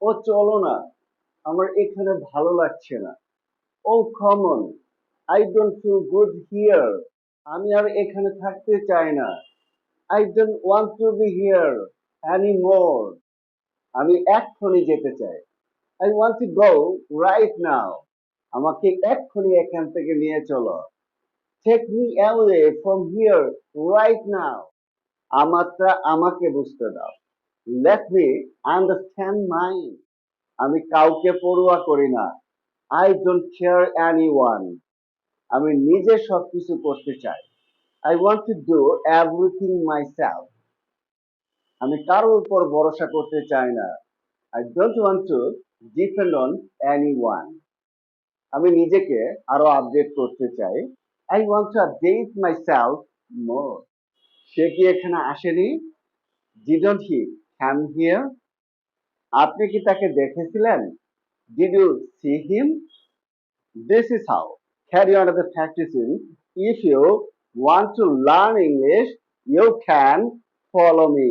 ও চলো না, আমার এখানে ভালো লাগছে না। Oh come on, I don't feel good here. আমি আর এখানে থাকতে চাই না। I don't want to be here any more. আমি এক্ষুনি যেতে চাই। I want to go right now. আমাকে এক্ষুনি এখান থেকে নিয়ে চলো। Take me away from here right now. আমারটা আমাকে বুঝতে দাও। Let me understand mind. আমি কাউকে পরোয়া করি না। I don't care anyone. আমি নিজে সবকিছু করতে চাই। I want to do everything myself. আমি কারোর উপর ভরসা করতে চাই না। I don't want to depend on anyone. আমি নিজেকে আরো আপডেট করতে চাই। I want to update myself more. সে কি এখানে আসেনি? Didn't he come here? আপনি কি তাকে দেখেছিলেন? Did you see him? This is how carry on the practicing. If you want to learn English, you can follow me.